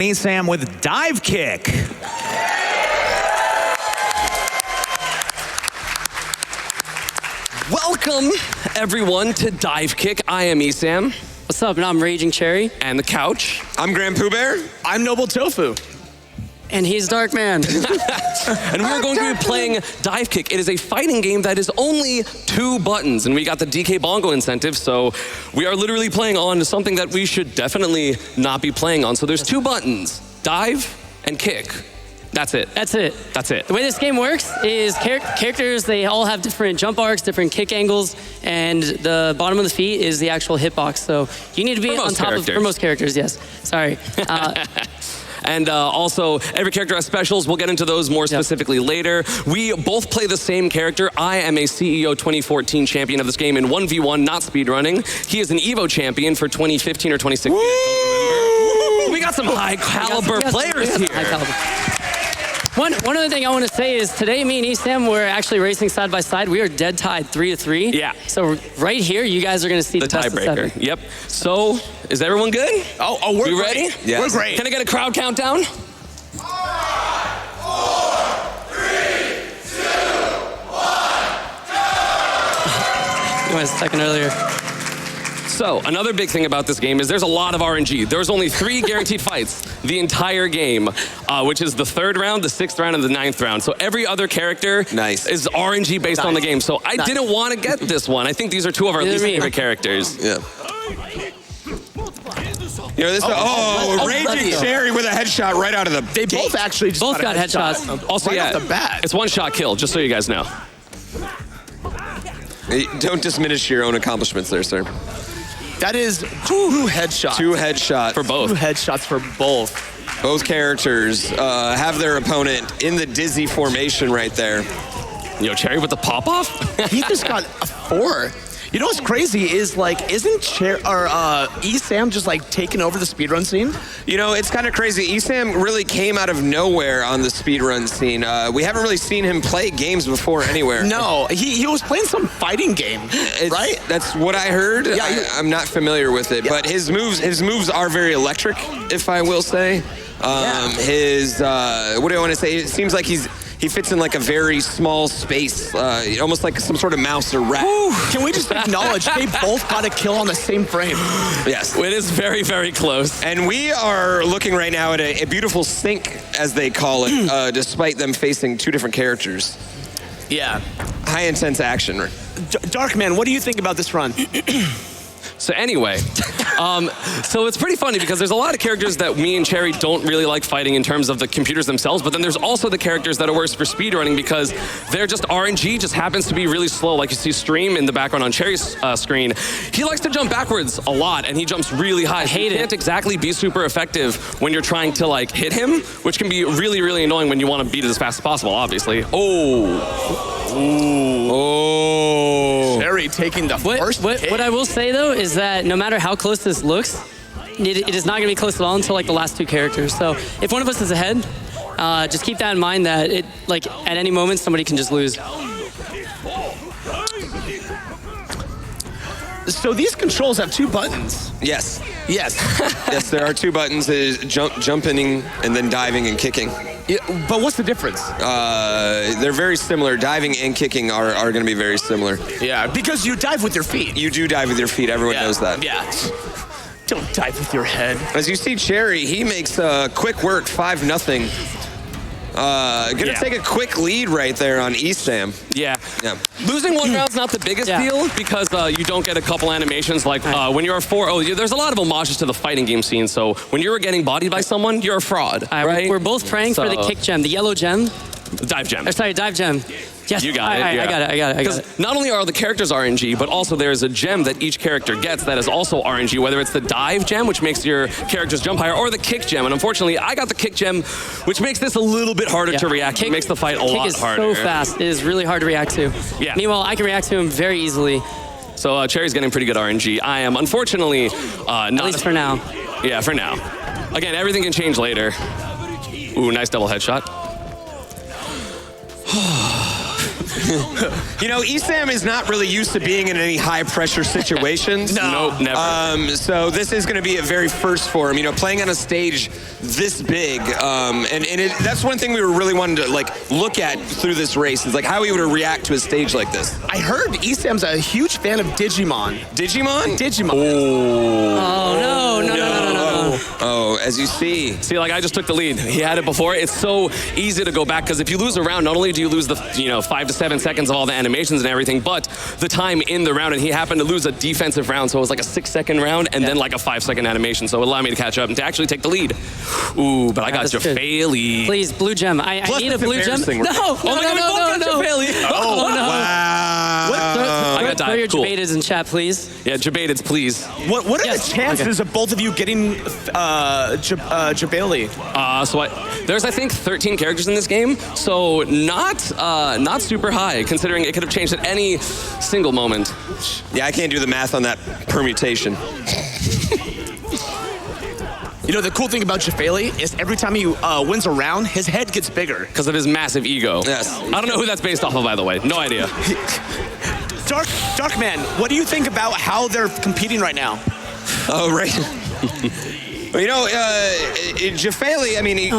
ESAM with Divekick. Welcome, everyone, to Divekick. I am ESAM. What's up? And I'm RagingCherry. And the couch. I'm GrandPooBear. I'm NOBLETOFU. And he's Darkman. And we're going to be playing Divekick. It is a fighting game that is only 2 buttons, and we got the DK Bongo incentive, so we are literally playing on something that we should definitely not be playing on. So there's 2 buttons, dive and kick. That's it. That's it. That's it. The way this game works is characters, they all have different jump arcs, different kick angles, and the bottom of the feet is the actual hitbox. So you need to be on top of, for most characters, yes. Sorry. And also, every character has specials. We'll get into those more specifically later. We both play the same character. I am a CEO 2014 champion of this game in 1v1, not speedrunning. He is an EVO champion for 2015 or 2016. We got some high caliber players here. High caliber. One other thing I want to say is today, me and ESAM, we're actually racing side by side. We are dead tied 3-3. Yeah. So right here, you guys are going to see the tiebreaker. Yep. So, is everyone good? Oh, we're you ready? Yeah. We're great. Can I get a crowd countdown? 5, 4, 3, 2, 1, go! You went a second earlier. So, another big thing about this game is there's a lot of RNG. There's only 3 guaranteed fights the entire game, which is the 3rd round, the 6th round, and the 9th round. So every other character is RNG based on the game. So I didn't want to get this one. I think these are 2 of our least favorite characters. Yeah. You know, this RagingCherry with a headshot right out of the They both actually just got headshots. Also, right yeah, off the bat. it's 1-shot kill, just so you guys know. Hey, don't diminish your own accomplishments there, sir. That is 2 headshots. 2 headshots. For both. 2 headshots for both. Both characters have their opponent in the dizzy formation right there. Yo, Cherry with the pop-off? He just got a 4. You know what's crazy is, like, isn't ESAM just, like, taking over the speedrun scene? You know, it's kind of crazy. ESAM really came out of nowhere on the speedrun scene. We haven't really seen him play games before anywhere. No, he was playing some fighting game, right? That's what I heard. Yeah, I'm not familiar with it, but his moves are very electric, if I will say. His what do I want to say? It seems like he fits in like a very small space, almost like some sort of mouse or rat. Can we just acknowledge they both got a kill on the same frame? Yes. It is very, very close. And we are looking right now at a beautiful sync, as they call it, despite them facing 2 different characters. Yeah. High intense action. Darkman, what do you think about this run? So anyway, so it's pretty funny because there's a lot of characters that me and Cherry don't really like fighting in terms of the computers themselves, but then there's also the characters that are worse for speedrunning because they're just RNG, just happens to be really slow. Like you see Stream in the background on Cherry's screen. He likes to jump backwards a lot and he jumps really high. He can't exactly be super effective when you're trying to like hit him, which can be really, really annoying when you want to beat it as fast as possible, obviously. Cherry taking the first hit. What I will say, though, is that no matter how close this looks, it is not going to be close at all until like the last 2 characters. So if one of us is ahead, just keep that in mind that at any moment somebody can just lose. So these controls have 2 buttons. Yes. Yes. Yes, there are 2 buttons, jumping and then diving and kicking. Yeah, but what's the difference? They're very similar. Diving and kicking are going to be very similar. Yeah, because you dive with your feet. You do dive with your feet. Everyone knows that. Yeah. Don't dive with your head. As you see, Cherry, he makes quick work, 5-0. Gonna take a quick lead right there on ESAM. Yeah. Losing 1 round's not the biggest deal because you don't get a couple animations like when you're a 4-0. There's a lot of homages to the fighting game scene. So when you're getting bodied by someone, you're a fraud, right? We're both praying for the kick gem, the yellow gem. Dive gem. Sorry, dive gem. Yes. You got it. I got it. Because not only are the characters RNG, but also there's a gem that each character gets that is also RNG, whether it's the dive gem, which makes your characters jump higher, or the kick gem. And unfortunately, I got the kick gem, which makes this a little bit harder to react to. It makes the fight a lot harder. Kick is so fast. It is really hard to react to. Yeah. Meanwhile, I can react to him very easily. So Cherry's getting pretty good RNG. I am, unfortunately, not... At least for now. Yeah, for now. Again, everything can change later. Ooh, nice double headshot. You know, ESAM is not really used to being in any high-pressure situations. Nope, never. So this is going to be a very first for him. You know, playing on a stage this big, that's one thing we were really wanting to like look at through this race is like how he would react to a stage like this. I heard ESAM's a huge fan of Digimon. Digimon? Digimon. Oh, no. Oh, as you see. See, like I just took the lead. He had it before. It's so easy to go back because if you lose a round, not only do you lose the 5 to 7 seconds of all the animations and everything, but the time in the round. And he happened to lose a defensive round, so it was like a 6-second round and then like a 5-second animation. So it allowed me to catch up and to actually take the lead. Ooh, but I got Jafali. Please, blue gem. I need a blue gem. No. Oh my God, we both got Jafali. Oh, no. Wow. I got Throw your dive. Cool. debateds in chat, please. Yeah, debateds, please. What are the chances of both of you getting Jabali? There's I think 13 characters in this game, so not super high considering it could have changed at any single moment. Yeah, I can't do the math on that permutation. You know, the cool thing about Jafali is every time he wins a round, his head gets bigger. Because of his massive ego. Yes. I don't know who that's based off of, by the way. No idea. Darkman, what do you think about how they're competing right now? Oh, right. Well, you know, Jafali, I mean,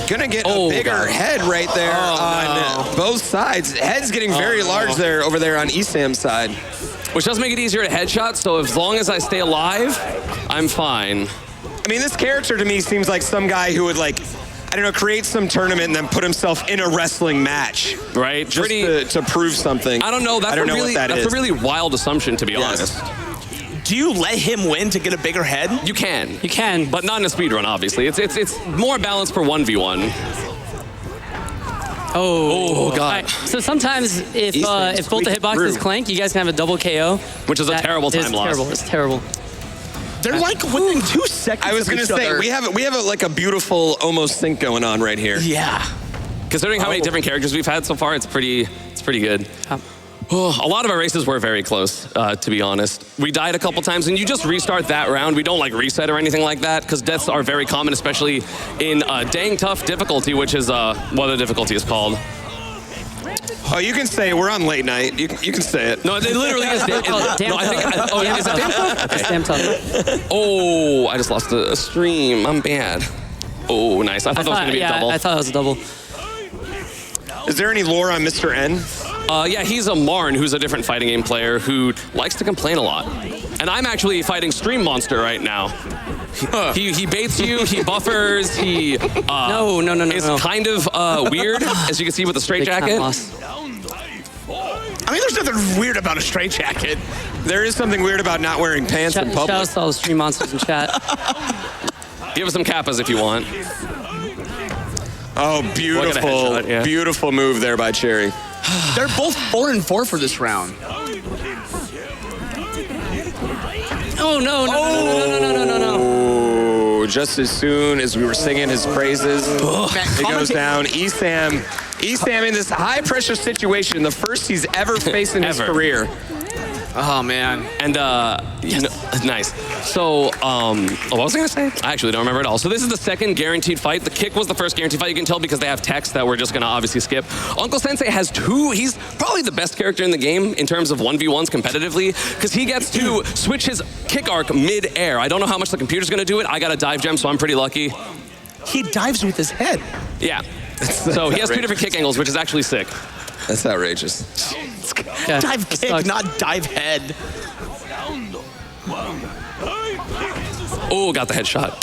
gonna get a bigger head right there on both sides. Head's getting very large there over there on ESAM's side. Which does make it easier to headshot, so as long as I stay alive, I'm fine. I mean, this character to me seems like some guy who would like, I don't know, create some tournament and then put himself in a wrestling match. Right? Just to prove something. I don't know. That's a really wild assumption, to be honest. Do you let him win to get a bigger head? You can. You can. But not in a speedrun, obviously. It's more balanced for 1v1. Oh, God. All right, so sometimes if both the hitboxes clank, you guys can have a double KO. Which is a terrible time loss. It's terrible. They're like within 2 seconds. I was going to say, we have like a beautiful almost sync going on right here. Yeah. Considering how many different characters we've had so far, it's pretty good. A lot of our races were very close, to be honest. We died a couple times, and you just restart that round. We don't like reset or anything like that, because deaths are very common, especially in dang tough difficulty, which is what the difficulty is called. Oh, you can say it. We're on late night. You can say it. No, it literally is. Damn is it damn tough? It's damn tough. Oh, I just lost a stream. I'm bad. Oh, nice. I thought that was going to be a double. I thought it was a double. Is there any lore on Mr. N? Yeah, he's a Marn who's a different fighting game player who likes to complain a lot. And I'm actually fighting Stream Monster right now. He baits you, he buffers, he is kind of weird, as you can see with the straight jacket. I mean, there's nothing weird about a straight jacket. There is something weird about not wearing pants in public. Shout out to all the Stream Monsters in chat. Give us some kappas if you want. Oh, beautiful, beautiful move there by Cherry. They're both 4-4 for this round. Oh, no. Oh, just as soon as we were singing his praises, it goes down. ESAM in this high-pressure situation, the first he's ever faced in his career. Oh, man. And, nice. So, what was I going to say? I actually don't remember at all. So this is the second guaranteed fight. The kick was the first guaranteed fight. You can tell because they have text that we're just going to obviously skip. Uncle Sensei has 2. He's probably the best character in the game in terms of 1v1s competitively because he gets to switch his kick arc mid-air. I don't know how much the computer's going to do it. I got a dive gem, so I'm pretty lucky. He dives with his head. Yeah. So he has 2 different kick angles, which is actually sick. That's outrageous. Yeah, dive kick, not dive head. Oh, got the headshot.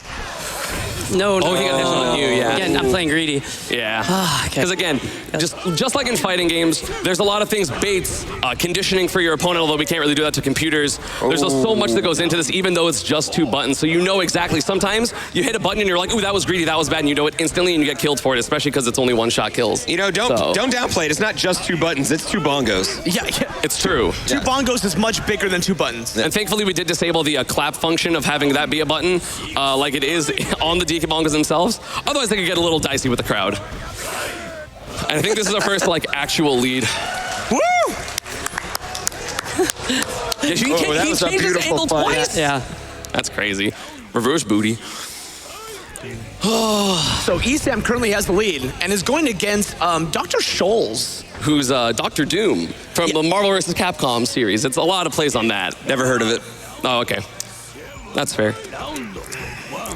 No. Oh, he got a headshot on you, yeah. Again, I'm playing greedy. Yeah. Because again, just like in fighting games, there's a lot of things, baits, conditioning for your opponent, although we can't really do that to computers. There's so much that goes into this, even though it's just 2 buttons. So you know exactly. Sometimes you hit a button and you're like, ooh, that was greedy, that was bad, and you know it instantly and you get killed for it, especially because it's only 1-shot kills. You know, don't downplay it. It's not just 2 buttons, it's 2 bongos. Yeah. It's true. 2 bongos is much bigger than 2 buttons. And thankfully we did disable the clap function of having that be a button, like it is on the DK bongos themselves. Otherwise they could get a little dicey with the crowd. And I think this is our first actual lead. Woo! He changed his angle twice. Yeah. That's crazy. Reverse booty. So ESAM currently has the lead and is going against Dr. Scholes. Who's Dr. Doom from the Marvel vs. Capcom series. It's a lot of plays on that. Never heard of it. Oh, okay. That's fair.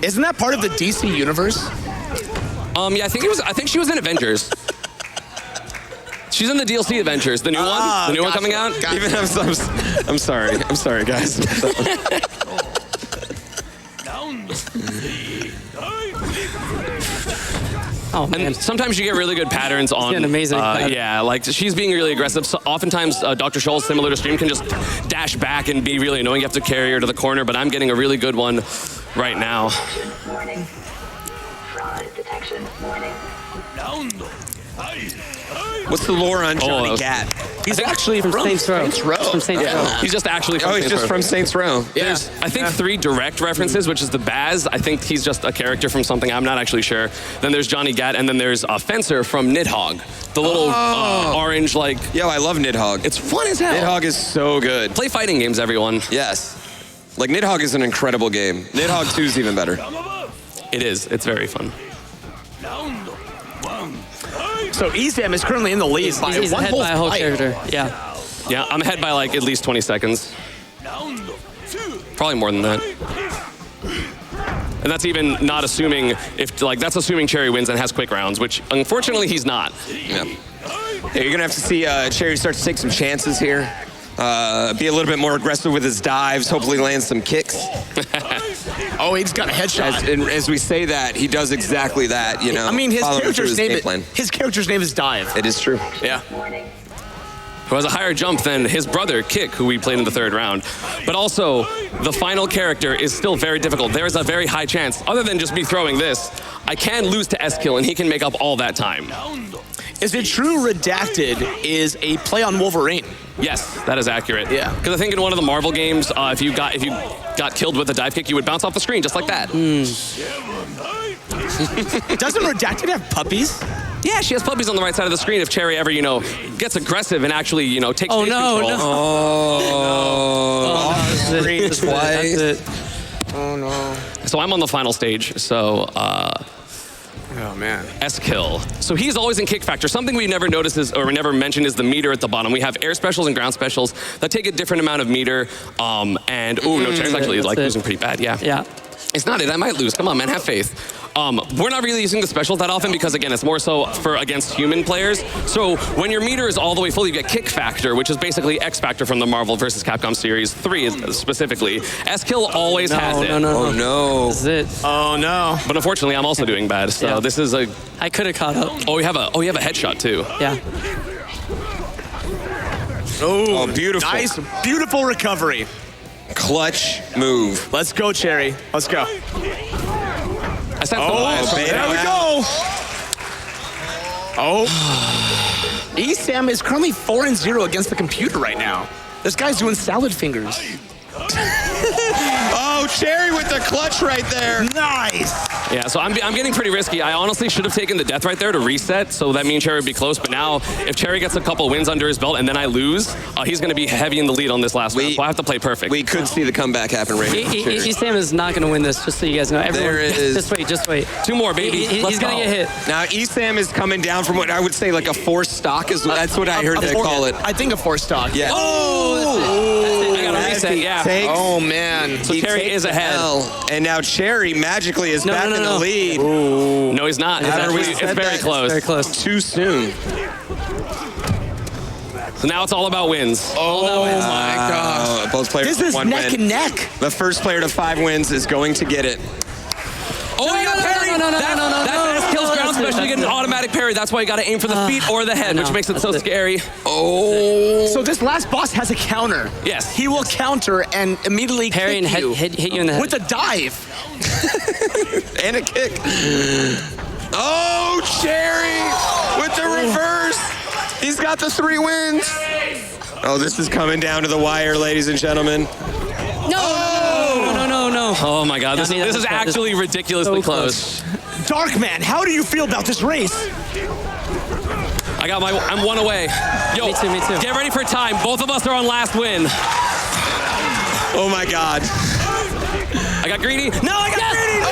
Isn't that part of the DC universe? Yeah, I think she was in Avengers. She's in the DLC Avengers, the new one. The new one coming out. Even I'm sorry, guys. Oh, man. And sometimes you get really good patterns on. an amazing pattern. Yeah, like she's being really aggressive. So oftentimes, Dr. Scholes, similar to Stream, can just dash back and be really annoying. You have to carry her to the corner, but I'm getting a really good one right now. Warning. Fraud detection. Warning. What's the lore on Johnny Oh, Gat? He's actually from Saints Row. Saints Row. From Saints Row. He's just actually from Oh, he's Saints just Row. from Saints Row. There's, I think, 3 direct references, which is the Baz. I think he's just a character from something. I'm not actually sure. Then there's Johnny Gat, and then there's Fencer from Nidhogg. The little orange, like... Yo, I love Nidhogg. It's fun as hell. Nidhogg is so good. Play fighting games, everyone. Yes. Like, Nidhogg is an incredible game. Nidhogg 2 is even better. It is. It's very fun. So ESAM is currently in the lead by He's one ahead whole by a whole fight. character. Yeah. Yeah, I'm ahead by like at least 20 seconds. Probably more than that. And that's even not assuming if, like, that's assuming Cherry wins and has quick rounds, which unfortunately he's not. Yeah. Yeah, you're gonna have to see Cherry start to take some chances here. Be a little bit more aggressive with his dives, hopefully land some kicks. Oh, he's got a headshot. As we say that, he does exactly that, you know. I mean, his following through character's game name plan. his character's name is Dive. It is true. Yeah. Who has a higher jump than his brother, Kick, who we played in the 3rd round. But also, the final character is still very difficult. There is a very high chance, other than just me throwing this, I can lose to S-Kill, and he can make up all that time. Is it true Redacted is a play on Wolverine? Yes, that is accurate. Yeah. Because I think in one of the Marvel games, if you got killed with a dive kick, you would bounce off the screen just like that. Doesn't Redacted have puppies? Yeah, she has puppies on the right side of the screen if Cherry ever, gets aggressive and actually, takes stage control. No. Oh, off the screen That's twice. it. Oh no. So I'm on the final stage, so Oh man. S-Kill. So he's always in kick factor. Something we never notice is, or we never mention is the meter at the bottom. We have air specials and ground specials that take a different amount of meter. And, no, Cherry's actually like losing pretty bad, yeah. Yeah. It's not it, I might lose. Come on, man, have faith. We're not really using the specials that often because, again, it's more so for against human players. So when your meter is all the way full, you get kick factor, which is basically X factor from the Marvel vs. Capcom series 3 specifically. S-Kill always has it. No. Oh, no. This is it. Oh no. But unfortunately, I'm also doing bad. So Yeah. this is a... I could have caught up. Oh, you have a headshot, too. Yeah. Oh, beautiful. Nice, beautiful recovery. Clutch move. Let's go, Cherry. Let's go. I said There we go. Oh. ESAM is currently 4-0 against the computer right now. This guy's doing salad fingers. Oh, Cherry with the clutch right there. Nice. Yeah, so I'm getting pretty risky. I honestly should have taken the death right there to reset, so that means Cherry would be close. But now, if Cherry gets a couple wins under his belt and then I lose, he's going to be heavy in the lead on this last round. So I have to play perfect. We could see the comeback happen right now. ESAM is not going to win this, just so you guys know. Everyone, There is- Just wait. 2 more, baby. He's going to get hit. Now, ESAM is coming down from what I would say like a 4 stock. That's what I heard they call it. I think a 4 stock. Yeah. I got to reset, yeah. Takes- Oh man. So he Cherry takes is the ahead. L, and now Cherry magically is back in the no. lead. No, he's not. It's, After we actually, said it's very that, close. Very close. Too soon. So now it's all about wins. Oh my God. Both players This with is 1 neck win. and neck. The first player to 5 wins is going to get it. Oh, you got parried! No. That's S-Kill's ground special. You get an automatic parry. That's why you got to aim for the feet or the head, which makes it so scary. Oh. So this last boss has a counter. Yes. He will counter and immediately Parry and kick you hit you in the head. with a dive. And a kick. Oh, Cherry with the reverse. He's got the 3 wins. Oh, this is coming down to the wire, ladies and gentlemen. No. Oh my God, this Johnny, is that was actually ridiculously so close. Darkman, how do you feel about this race? I'm 1 away. Yo, Me too. Get ready for time. Both of us are on last win. Oh my God. I got greedy. No, I got greedy.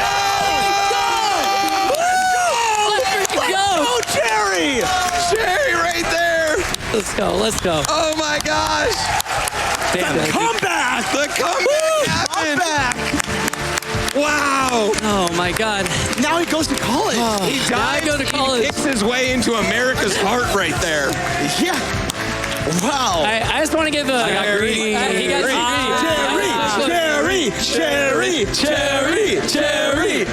Let's go. Let's go. Oh my gosh! Damn it. Comeback! The comeback happened! Wow! Oh my God. Now he goes to college. He dives, go to he college. kicks his way into America's heart right there. Yeah. Wow. I just want to give a. I got greedy. He got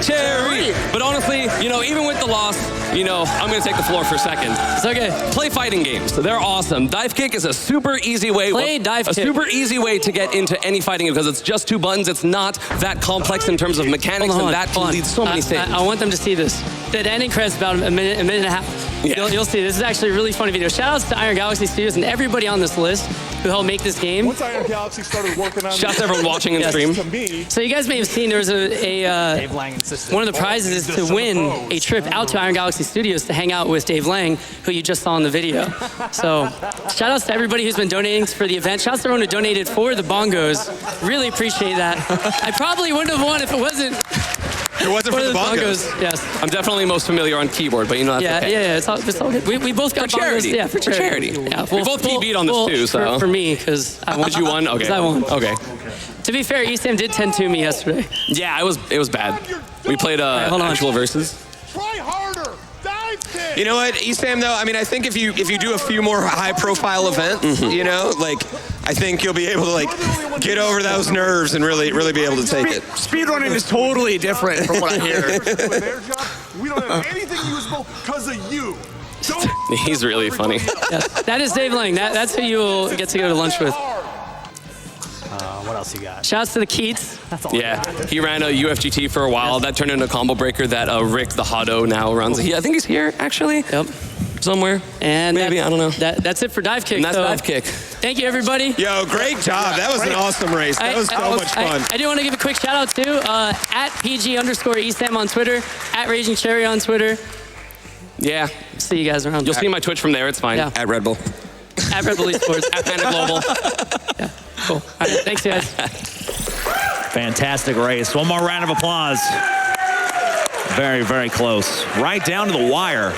Cherry. But honestly, you know, even with the loss, you know, I'm going to take the floor for a second. It's okay. Play fighting games. They're awesome. Divekick is a super easy way. Play Divekick. A super easy way to get into any fighting game because it's just 2 buttons. It's not that complex in terms of mechanics, and that can lead so many things. I want them to see this. That ending credits about a minute and a half. Yeah. You'll see. This is actually a really funny video. Shout outs to Iron Galaxy Studios and everybody on this list who helped make this game. Once Iron Galaxy started working on Shout out to everyone watching and stream. to me, So you guys may have seen there was one of the prizes is to win a trip out to Iron Galaxy Studios to hang out with Dave Lang, who you just saw in the video. So shout outs to everybody who's been donating for the event. Shout outs to everyone who donated for the bongos. Really appreciate that. I probably wouldn't have won if it wasn't It wasn't for the bongos. Yes. I'm definitely most familiar on keyboard, but you know that's okay. Yeah, it's all good. We both got For charity. bongos. Yeah, for charity. Yeah, We both PB'd on this too, so. For me, because I won. Did you won? Okay. 'Cause I won. Okay. To be fair, ESAM did 10-2 me yesterday. Yeah, it was bad. We played hold on. actual versus. try harder. Dive kick. You know what, ESAM though, I mean, I think if you do a few more high profile events, you know, like, I think you'll be able to like get over those nerves and really be able to take it. Speedrunning is totally different from what I hear. With their job, we don't have anything usable because of you. Don't He's really funny. Yes. That is Dave Lang. That's who you will get to go to lunch with. What else you got? Shouts to the Keats. Yeah, he ran a UFGT for a while. That turned into a combo breaker that Rick the Hotto now runs. I think he's here actually. Yep. Somewhere. And maybe I don't know. That's it for Divekick. And that's so, Divekick. Thank you, everybody. Yo, great job. That was an awesome race. That was so much fun. I do want to give a quick shout out too at PG_ESAM on Twitter, at RagingCherry on Twitter. Yeah. See you guys around. You'll see my Twitch from there. It's fine. Yeah. At Red Bull. At Red Bull Esports. At Panda Global. Yeah. Cool. All right. Thanks, guys. Fantastic race. One more round of applause. Very, very close. Right down to the wire.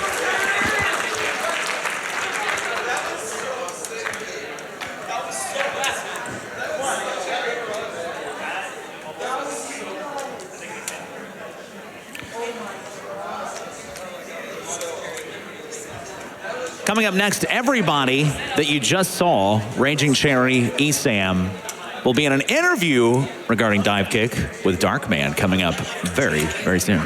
Coming up next, everybody that you just saw, RagingCherry, ESAM, will be in an interview regarding Divekick with Darkman coming up very, very soon.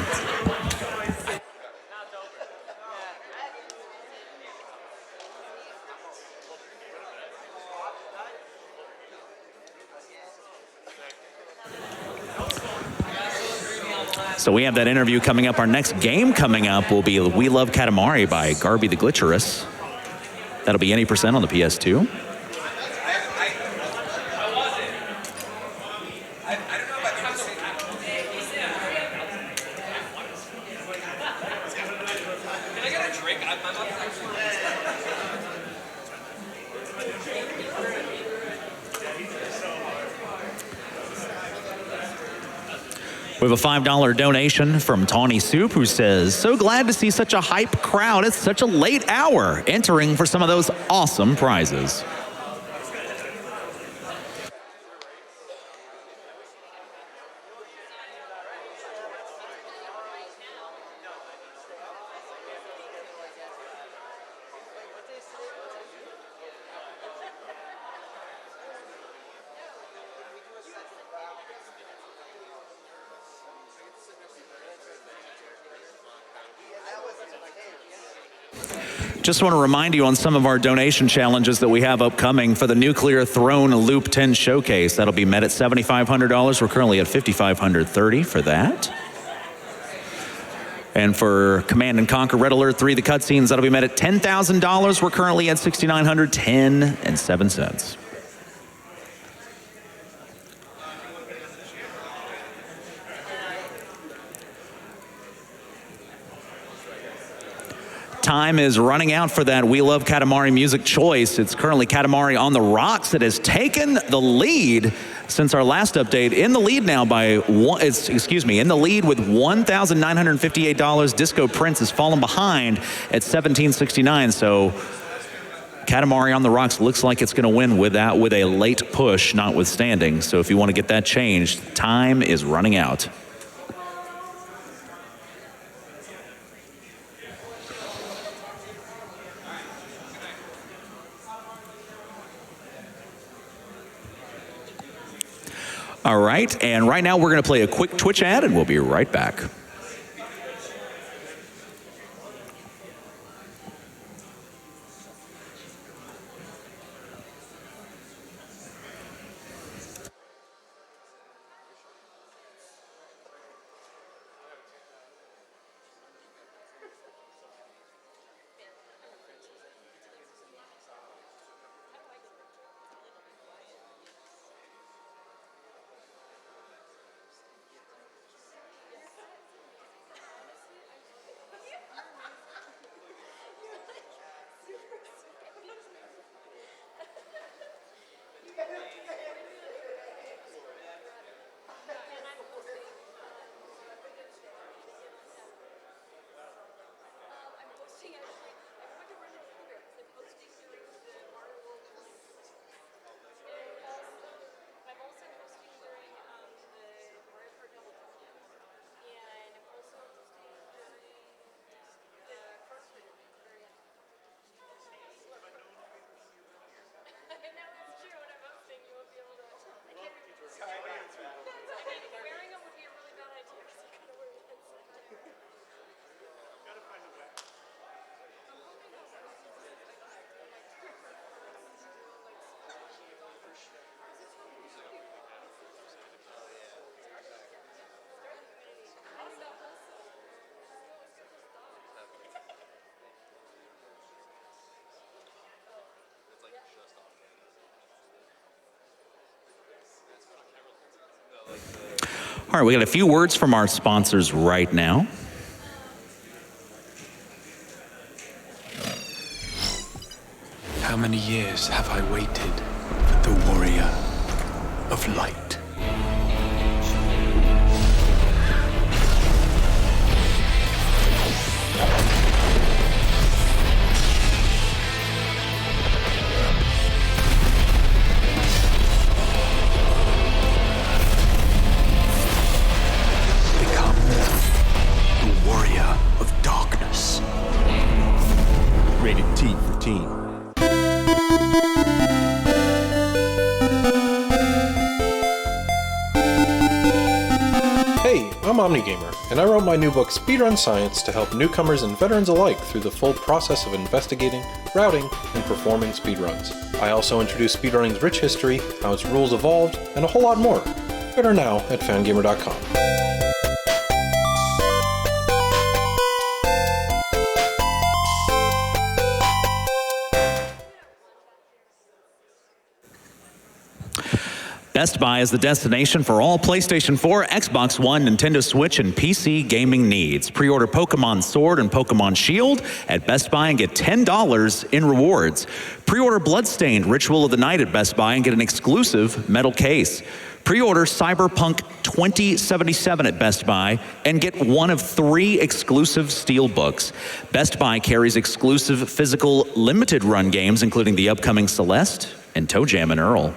So we have that interview coming up. Our next game coming up will be We Love Katamari by Garby the Glitcherous. That'll be any % on the PS2. We have a $5 donation from Tawny Soup who says, so glad to see such a hype crowd at such a late hour entering for some of those awesome prizes. Just want to remind you on some of our donation challenges that we have upcoming for the Nuclear Throne Loop 10 Showcase. That'll be met at $7,500. We're currently at $5,530 for that. And for Command & Conquer Red Alert 3, the cutscenes, that'll be met at $10,000. We're currently at $6,910.07. Time is running out for that We Love Katamari music choice. It's currently Katamari on the Rocks that has taken the lead since our last update. In the lead now by in the lead with $1,958. Disco Prince has fallen behind at $1,769. So Katamari on the Rocks looks like it's going to win with a late push notwithstanding. So if you want to get that changed, time is running out. All right, and right now we're going to play a quick Twitch ad, and we'll be right back. All right, we got a few words from our sponsors right now. How many years have I waited for the warrior of light? Omnigamer, and I wrote my new book Speedrun Science to help newcomers and veterans alike through the full process of investigating, routing, and performing speedruns. I also introduce speedrunning's rich history, how its rules evolved, and a whole lot more. Better now at fangamer.com. Best Buy is the destination for all PlayStation 4, Xbox One, Nintendo Switch, and PC gaming needs. Pre-order Pokemon Sword and Pokemon Shield at Best Buy and get $10 in rewards. Pre-order Bloodstained Ritual of the Night at Best Buy and get an exclusive metal case. Pre-order Cyberpunk 2077 at Best Buy and get one of 3 exclusive steel books. Best Buy carries exclusive physical limited run games, including the upcoming Celeste and Toe Jam and Earl.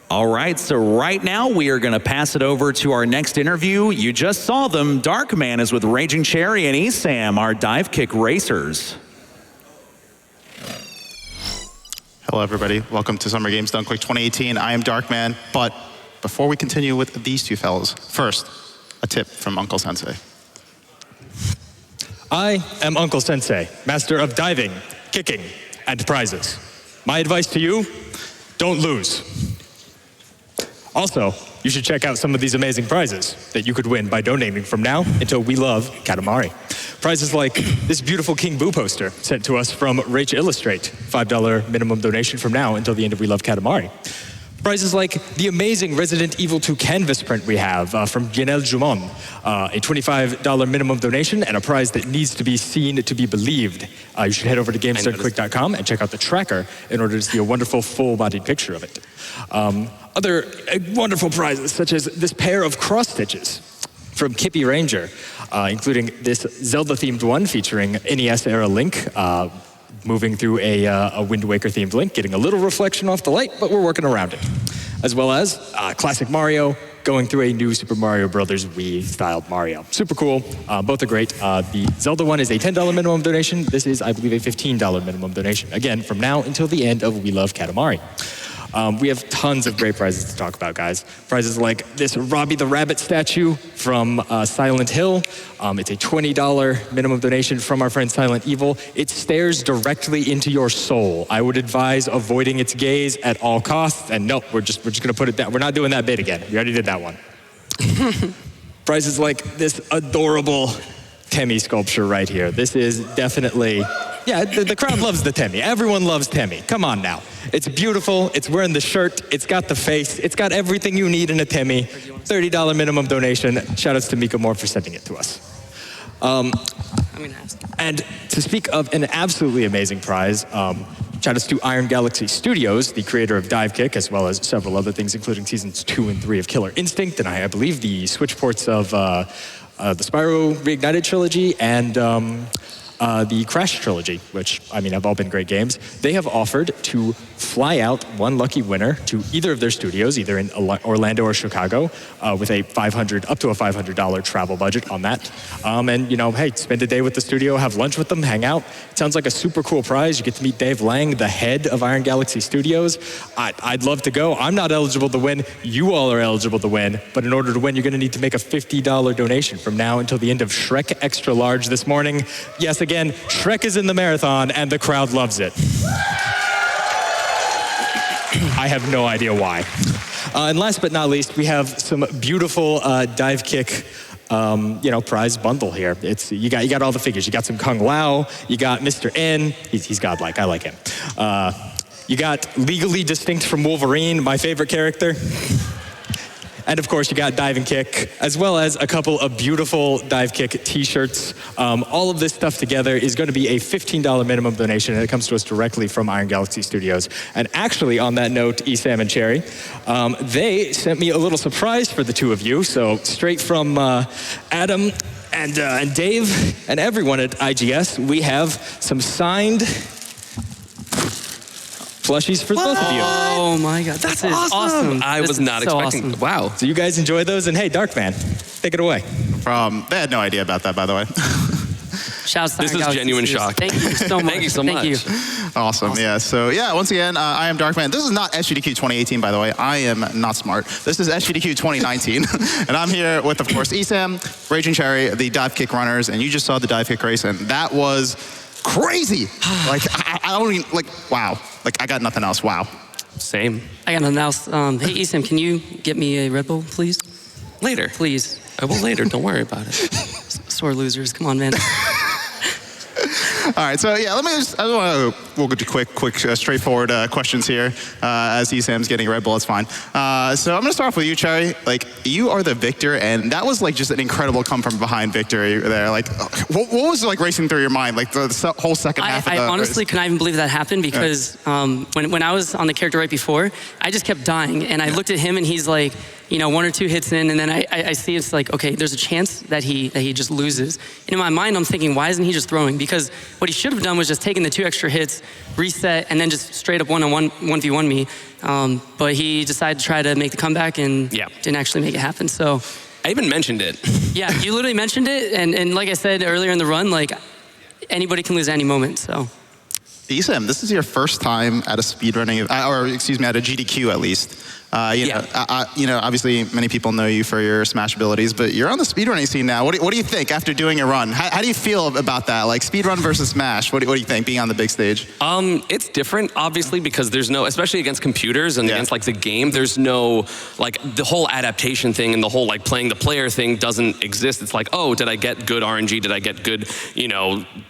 All right, so right now we are going to pass it over to our next interview. You just saw them. Darkman is with RagingCherry and ESAM, our Divekick racers. Hello, everybody. Welcome to Summer Games Done Quick 2018. I am Darkman, but before we continue with these two fellows, first, a tip from Uncle Sensei. I am Uncle Sensei, master of diving, kicking, and prizes. My advice to you, don't lose. Also, you should check out some of these amazing prizes that you could win by donating from now until we love Katamari. Prizes like this beautiful King Boo poster sent to us from Rach Illustrate, $5 minimum donation from now until the end of We Love Katamari. Prizes like the amazing Resident Evil 2 canvas print we have from Janelle Jumon, a $25 minimum donation and a prize that needs to be seen to be believed. You should head over to GamesDoneQuick.com and check out the tracker in order to see a wonderful full-bodied picture of it. Other wonderful prizes, such as this pair of cross stitches. from Kippy Ranger, including this Zelda-themed one featuring NES-era Link, moving through a Wind Waker-themed Link, getting a little reflection off the light, but we're working around it. As well as classic Mario, going through a new Super Mario Brothers Wii-styled Mario. Super cool. Both are great. The Zelda one is a $10 minimum donation. This is, I believe, a $15 minimum donation. Again, from now until the end of We Love Katamari. We have tons of great prizes to talk about, guys. Prizes like this Robbie the Rabbit statue from Silent Hill. It's a $20 minimum donation from our friend Silent Evil. It stares directly into your soul. I would advise avoiding its gaze at all costs. And nope, we're just gonna put it down. We're not doing that bit again. We already did that one. Prizes like this adorable Temmie sculpture right here. This is definitely, yeah, the crowd loves the Temmie. Everyone loves Temmie. Come on now. It's beautiful. It's wearing the shirt. It's got the face. It's got everything you need in a Temmie. $30 minimum donation. Shout outs to Mika Moore for sending it to us. I'm gonna ask. And to speak of an absolutely amazing prize, shout outs to Iron Galaxy Studios, the creator of Divekick, as well as several other things, including seasons 2 and 3 of Killer Instinct, and I believe the Switch ports of the Spyro Reignited trilogy and the Crash trilogy, which, I mean, have all been great games. They have offered to fly out one lucky winner to either of their studios, either in Orlando or Chicago, with a up to a $500 travel budget on that. And, you know, hey, spend a day with the studio, have lunch with them, hang out. It sounds like a super cool prize. You get to meet Dave Lang, the head of Iron Galaxy Studios. I'd love to go. I'm not eligible to win. You all are eligible to win. But in order to win, you're going to need to make a $50 donation from now until the end of Shrek Extra Large this morning. Yes, again, Shrek is in the marathon, and the crowd loves it. I have no idea why. And last but not least, we have some beautiful Divekick, prize bundle here. You got all the figures. You got some Kung Lao. You got Mr. N. He's godlike. I like him. You got Legally Distinct from Wolverine, my favorite character. And of course, you got Divekick, as well as a couple of beautiful Divekick t-shirts. All of this stuff together is going to be a $15 minimum donation, and it comes to us directly from Iron Galaxy Studios. And actually, on that note, ESAM and Cherry, they sent me a little surprise for the two of you. So straight from Adam and Dave and everyone at IGS, we have some signed plushies for both of you. Oh my God, that's awesome. I was not expecting. Awesome. Wow. So you guys enjoy those, and hey, Darkman, take it away. They had no idea about that, by the way. Shouts to This Iron is Galaxy genuine Studios. shock. Thank you so much. Thank you so much. Thank you. Awesome. Yeah. So yeah, once again, I am Darkman. This is not SGDQ 2018, by the way. I am not smart. This is SGDQ 2019, and I'm here with, of course, ESAM, RagingCherry, the Divekick runners, and you just saw the Divekick race, and that was crazy. Like I don't even wow. Like I got nothing else. Wow. Same. I got nothing else. Hey, Esam, can you get me a Red Bull, please? Later. Please. I will later. Don't worry about it. Sore losers. Come on, man. All right, so yeah, we'll go to quick, straightforward questions here. As ESAM's getting a Red Bull, it's fine. So I'm gonna start off with you, Cherry. Like, you are the victor, and that was like just an incredible come from behind victory there. Like, what was like racing through your mind, like the whole second half of the I honestly race? couldn't even believe that happened because when I was on the character right before, I just kept dying, and I looked at him, and he's like, you know, 1 or 2 hits in, and then I see it's like, okay, there's a chance that he just loses. And in my mind, I'm thinking, why isn't he just throwing? Because what he should have done was just taken the 2 extra hits, reset, and then just straight up 1v1 me. But he decided to try to make the comeback and didn't actually make it happen. So I even mentioned it. Yeah, you literally mentioned it, and like I said earlier in the run, like anybody can lose at any moment. So. ESAM, this is your first time at a speedrunning, or excuse me, at a GDQ at least. Obviously many people know you for your Smash abilities, but you're on the speedrunning scene now. What do you think after doing a run? How do you feel about that? Like speedrun versus Smash, what do you think being on the big stage? It's different, obviously, because there's no, especially against computers and against like the game, there's no, like the whole adaptation thing and the whole like playing the player thing doesn't exist. It's like, oh, did I get good RNG? Did I get good,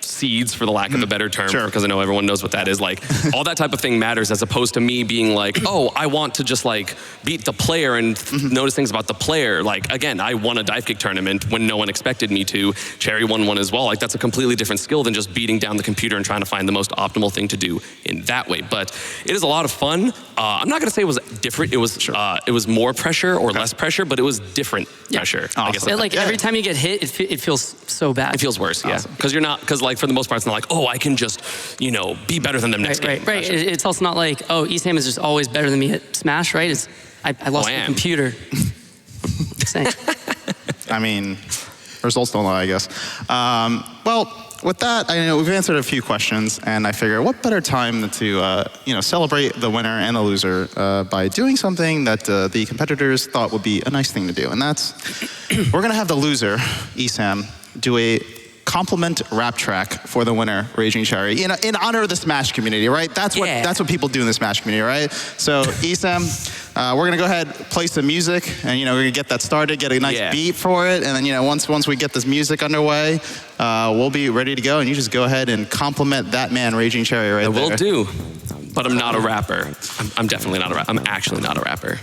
seeds, for the lack of a better term? Sure. Because I know everyone everyone knows what that is. Like, all that type of thing matters as opposed to me being like, oh, I want to just like beat the player and notice things about the player. Like, again, I won a Divekick tournament when no one expected me to. Cherry won one as well. Like, that's a completely different skill than just beating down the computer and trying to find the most optimal thing to do in that way. But it is a lot of fun. I'm not gonna say it was different. It was more pressure or less pressure, but it was different pressure. I guess. Like every time you get hit, it feels so bad. It feels worse, yeah. Because like for the most part, it's not like, oh, I can just, you know, be better than them next game. Right. It's also not like, oh, ESAM is just always better than me at Smash, right? It's I lost the computer. Same. I mean, results don't lie, I guess. Well, with that, I know we've answered a few questions, and I figure what better time than to celebrate the winner and the loser by doing something that the competitors thought would be a nice thing to do, and that's we're gonna have the loser, ESAM, do a compliment rap track for the winner, Raging Cherry, in honor of the Smash community, right? That's what people do in the Smash community, right? So ESAM, we're gonna go ahead, play some music, and we're gonna get that started, get a nice beat for it, and then once we get this music underway, we'll be ready to go, and you just go ahead and compliment that man, Raging Cherry, right there. I will do, but I'm not a rapper. I'm definitely not a rapper. I'm actually not a rapper.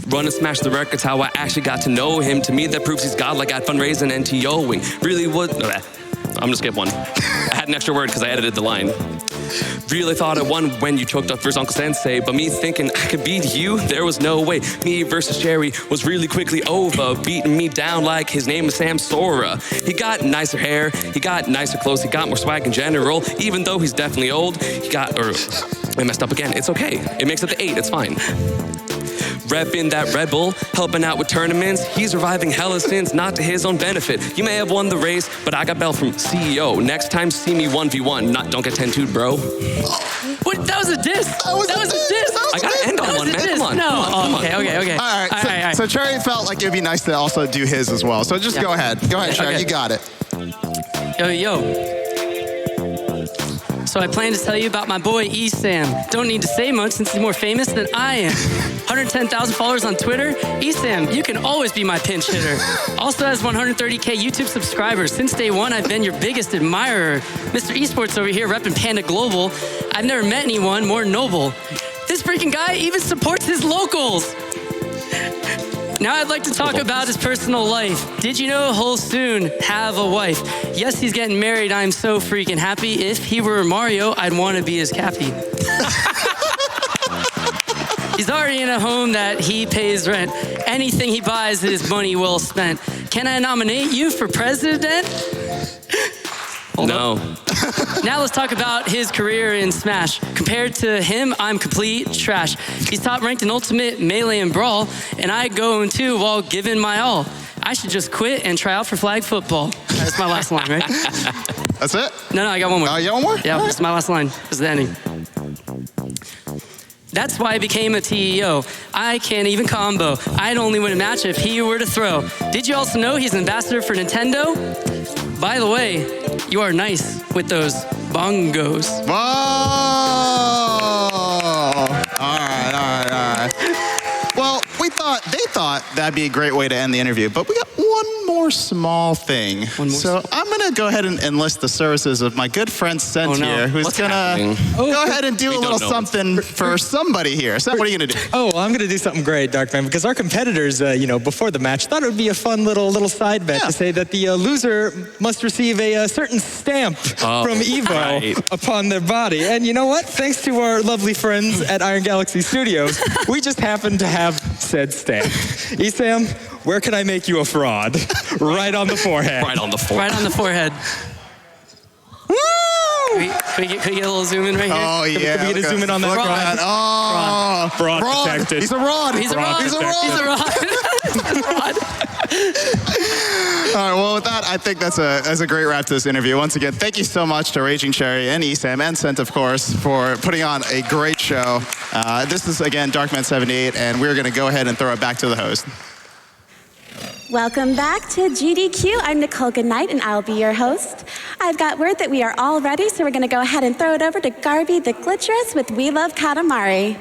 Run and smash the records, how I actually got to know him. To me, that proves he's godlike at fundraising and TOing. Really would. No, I'm gonna skip one. I had an extra word because I edited the line. Really thought I won when you choked up versus Uncle Sensei, but me thinking I could beat you, there was no way. Me versus Cherry was really quickly over, beating me down like his name was Sam Sora. He got nicer hair, he got nicer clothes, he got more swag in general, even though he's definitely old. I messed up again. It's okay. It makes it the 8. It's fine. Repping that Red Bull, helping out with tournaments. He's reviving hella sins, not to his own benefit. You may have won the race, but I got belt from CEO. Next time, see me 1v1. Don't get 10-2'd, bro. What? That was a diss. That was a diss. I gotta end on one, man. Come on. No. Come on. Okay. All right. So Cherry felt like it'd be nice to also do his as well. So just go ahead. Go ahead, Cherry. You got it. Yo. So I plan to tell you about my boy ESAM. Don't need to say much since he's more famous than I am. 110,000 followers on Twitter. ESAM, you can always be my pinch hitter. Also has 130K YouTube subscribers. Since day one, I've been your biggest admirer. Mr. Esports over here repping Panda Global. I've never met anyone more noble. This freaking guy even supports his locals. Now I'd like to talk about his personal life. Did you know he'll soon have a wife? Yes, he's getting married. I'm so freaking happy. If he were Mario, I'd want to be his cappy. He's already in a home that he pays rent. Anything he buys is money well spent. Can I nominate you for president? No. Now let's talk about his career in Smash. Compared to him, I'm complete trash. He's top ranked in Ultimate, Melee, and Brawl, and I go in 2 while giving my all. I should just quit and try out for flag football. That's my last line, right? That's it? No, I got one more. Oh, you got one more? Yeah, that's my last line. This is the ending. That's why I became a TEO. I can't even combo. I'd only win a match if he were to throw. Did you also know he's an ambassador for Nintendo? By the way, you are nice with those bongos. Whoa! All right. Well, they thought that'd be a great way to end the interview, but we got one more small thing. So I'm gonna go ahead and enlist the services of my good friend Sent here, who's gonna go ahead and do a little something for somebody here. Sent, what are you gonna do? Oh, I'm gonna do something great, Darkman, because our competitors, before the match, thought it would be a fun little side bet to say that the loser must receive a certain stamp from Evo upon their body. And you know what? Thanks to our lovely friends at Iron Galaxy Studios, we just happen to have said stamp. ESAM, where can I make you a fraud? Right on the forehead. Right on the forehead. Right on the forehead. Woo! Can we get a little zoom in right here? Oh, yeah. Can we get a zoom in on that? Fraud. Fraud detected. He's a rod. He's a rod. He's a rod. He's a rod. All right, well, with that, I think that's a great wrap to this interview. Once again, thank you so much to Raging Cherry and ESAM and Sent, of course, for putting on a great show. This is, again, Darkman78, and we're going to go ahead and throw it back to the host. Welcome back to GDQ. I'm Nicole Goodnight, and I'll be your host. I've got word that we are all ready, so we're going to go ahead and throw it over to Garby the Glitcherous with We Love Katamari.